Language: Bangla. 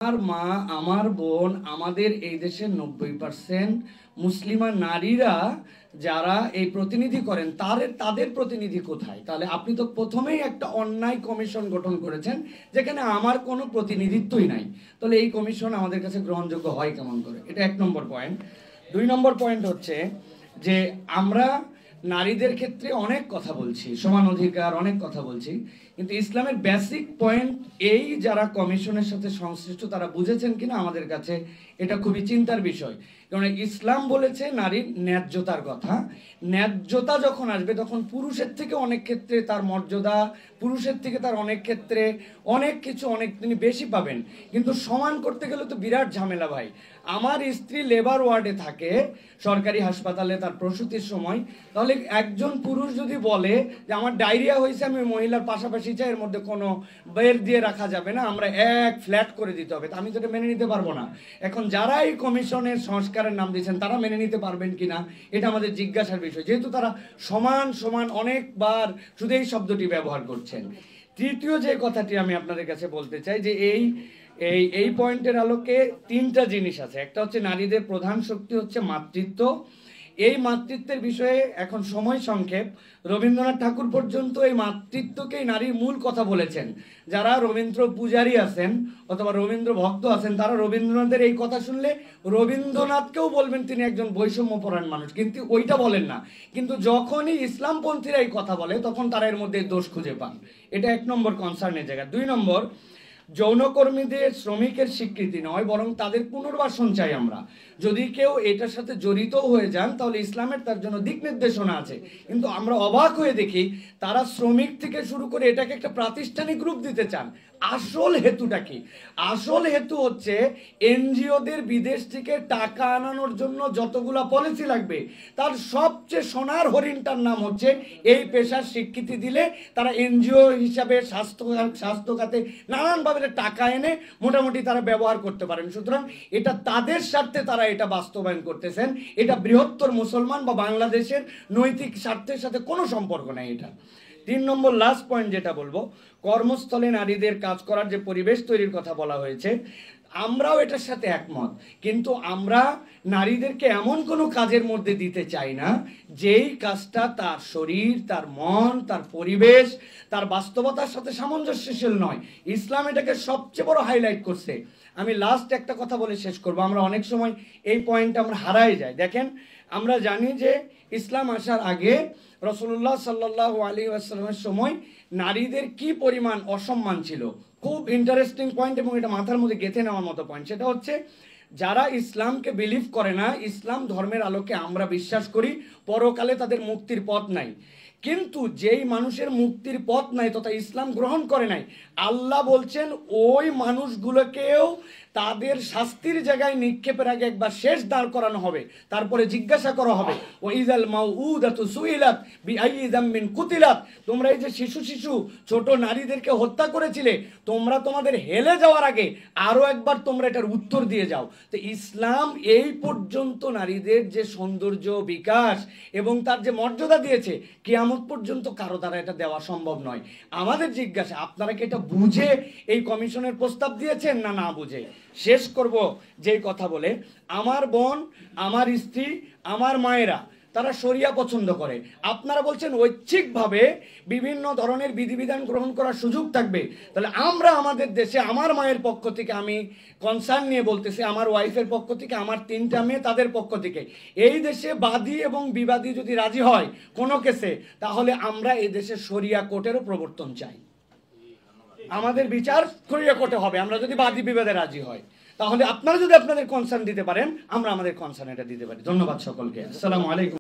আমার মা, আমার বোন, আমাদের এই দেশের 90% মুসলিমা নারীরা যারা এই প্রতিনিধি করেন তাদের প্রতিনিধি কোথায়? তাহলে আপনি তো প্রথমেই একটা অন্যায় কমিশন গঠন করেছেন যেখানে আমার কোনো প্রতিনিধিত্বই নাই। তাহলে এই কমিশন আমাদের কাছে গ্রহণযোগ্য হয় কেমন করে? এটা 1 নম্বর পয়েন্ট। 2 নম্বর পয়েন্ট হচ্ছে যে আমরা নারীদের ক্ষেত্রে অনেক কথা বলছি, সমান অধিকার অনেক কথা বলছি, কিন্তু ইসলামের বেসিক পয়েন্ট এই যারা কমিশনের সাথে সংশ্লিষ্ট তারা বুঝেছেন কিনা আমাদের কাছে এটা খুবই চিন্তার বিষয়। কারণ ইসলাম বলেছে নারীর ন্যায্যতার কথা। ন্যায্যতা যখন আসবে তখন পুরুষের থেকে অনেক ক্ষেত্রে তার মর্যাদা, পুরুষের থেকে তার অনেক ক্ষেত্রে অনেক কিছু অনেক তিনি বেশি পাবেন। কিন্তু সমান করতে গেলে তো বিরাট ঝামেলা ভাই। আমার স্ত্রী লেবার ওয়ার্ডে থাকে সরকারি হাসপাতালে তার প্রসূতির সময়, তাহলে একজন পুরুষ যদি বলে যে আমার ডায়রিয়া হয়েছে, আমি মহিলার পাশাপাশি চাই, এর মধ্যে কোনো বের দিয়ে রাখা যাবে না, আমরা এক ফ্ল্যাট করে দিতে হবে, আমি তো এটা মেনে নিতে পারবো না। এখন যারা এই কমিশনের সংস্কারের নাম দিয়েছেন তারা মেনে নিতে পারবেন কিনা এটা আমাদের জিজ্ঞাসার বিষয়, যেহেতু তারা সমান সমান অনেকবার শুধু এই শব্দটি ব্যবহার করছেন। তৃতীয় যে কথাটি আমি আপনাদের কাছে বলতে চাই যে এই পয়েন্টের আলোকে 3টা জিনিস আছে। একটা হচ্ছে নারীদের প্রধান শক্তি হচ্ছে মাতৃত্ব। এই মাতৃত্বের বিষয়ে এখন সময় সংক্ষেপ, রবীন্দ্রনাথ ঠাকুর পর্যন্ত এই মাতৃত্বকেই নারীর মূল কথা বলেছেন। যারা রবীন্দ্র পূজারী আছেন অথবা রবীন্দ্র ভক্ত আছেন তারা রবীন্দ্রনাথের এই কথা শুনলে রবীন্দ্রনাথকেও বলবেন তিনি একজন বৈষম্যপরায়ণ মানুষ, কিন্তু ওইটা বলেন না। কিন্তু যখনই ইসলামপন্থীরা এই কথা বলে তখন তারা এর মধ্যে দোষ খুঁজে পান। এটা 1 নম্বর কনসার্নের জায়গা। 2 নম্বর, যৌনকর্মীদের শ্রমিকের স্বীকৃতি নয় বরং তাদের পুনর্বাসন চাই আমরা। যদি কেউ এটার সাথে জড়িত হয়ে যান তাহলে ইসলামের তার জন্য দিক নির্দেশনা আছে, কিন্তু আমরা অবাক হয়ে দেখি তারা শ্রমিক থেকে শুরু করে এটাকে একটা প্রাতিষ্ঠানিক রূপ দিতে চান। আসল হেতুটা কি? আসল হেতু হচ্ছে এনজিওদের বিদেশ থেকে টাকা আনানোর জন্য যতগুলা পলিসি লাগবে তার সবচেয়ে সোনার হরিণটার নাম হচ্ছে এই পেশার স্বীকৃতি দিলে তারা এনজিও হিসাবে স্বাস্থ্য খাতে নানানভাবে টাকা এনে মোটামুটি তারা ব্যবহার করতে পারেন। সুতরাং এটা তাদের স্বার্থে তারা এটা বাস্তবায়ন করতেছেন, এটা বৃহত্তর মুসলমান বা বাংলাদেশের নৈতিক স্বার্থের সাথে কোনো সম্পর্ক নেই এটা। 3 নম্বর লাস্ট পয়েন্ট যেটা বলবো, কর্মস্থলে নারীদের কাজ করার যে পরিবেশ তৈরির কথা বলা হয়েছে আমরাও এটার সাথে একমত, কিন্তু আমরা নারীদেরকে এমন কোনো কাজের মধ্যে দিতে চাই না যেই কাজটা তার শরীর, তার মন, তার পরিবেশ, তার বাস্তবতার সাথে সামঞ্জস্যশীল নয়। ইসলাম এটাকে সবচেয়ে বড় হাইলাইট করছে। আমি লাস্ট একটা কথা বলে শেষ করব, আমরা অনেক সময় এই পয়েন্টটা আমরা হারাই যাই। দেখেন, আমরা জানি যে ইসলাম আসার আগে রাসূলুল্লাহ সাল্লাল্লাহু আলাইহি ওয়াসাল্লামের সময় নারীদের কি পরিমাণ অসম্মান ছিল। খুব ইন্টারেস্টিং পয়েন্ট এবং এটা মাথার মধ্যে গেঁথে নেওয়ার মতো পয়েন্ট। সেটা হচ্ছে যারা ইসলামকে বিলিভ করে না, ইসলাম ধর্মের আলোকে আমরা বিশ্বাস করি পরকালে তাদের মুক্তির পথ নাই, কিন্তু যেই মানুষের মুক্তির পথ নাই তথা ইসলাম গ্রহণ করে নাই, আল্লাহ বলছেন ওই মানুষগুলোকেও তাদের শাস্তির জায়গায় নিক্ষেপের আগে একবার শেষ দাঁড় করানো হবে, তারপরে জিজ্ঞাসা করা হবে ওয়াইযাল মাউউদাতু সুইলাত বিআইয়ি যামবিন কুতিলাত, তোমরা এই যে শিশু ছোট নারীদেরকে হত্যা করেছিলে তোমরা তোমাদের হেলে যাওয়ার আগে আরো একবার তোমরা এটার উত্তর দিয়ে যাও। তো ইসলাম এই পর্যন্ত নারীদের যে সৌন্দর্য বিকাশ এবং তার যে মর্যাদা দিয়েছে কিয়ামত পর্যন্ত কারো দ্বারা এটা দেওয়া সম্ভব নয়। আমাদের জিজ্ঞাসা, আপনারা কি এটা বুঝে এই কমিশনের প্রস্তাব দিয়েছেন না না বুঝে? শেষ করব যেই কথা বলে, আমার বোন, আমার স্ত্রী, আমার মায়েরা তারা শরিয়া পছন্দ করে। আপনারা বলছেন ঐচ্ছিকভাবে বিভিন্ন ধরনের বিধিবিধান গ্রহণ করার সুযোগ থাকবে। তাহলে আমরা আমাদের দেশে আমার মায়ের পক্ষ থেকে আমি কনসার্ন নিয়ে বলতেছি, আমার ওয়াইফের পক্ষ থেকে, আমার 3টা মেয়ে তাদের পক্ষ থেকে, এই দেশে বাদী এবং বিবাদী যদি রাজি হয় কোনো কেসে তাহলে আমরা এই দেশে শরিয়া কোর্টেরও প্রবর্তন চাই। আমাদের বিচার শরিয়া কোর্টে হবে আমরা যদি বাদী বিবাদে রাজি হয়। তাহলে আপনারা যদি আপনাদের কনসার্ন দিতে পারেন আমরা আমাদের কনসার্ন এটা দিতে পারি। ধন্যবাদ সকলকে। আসসালামু আলাইকুম।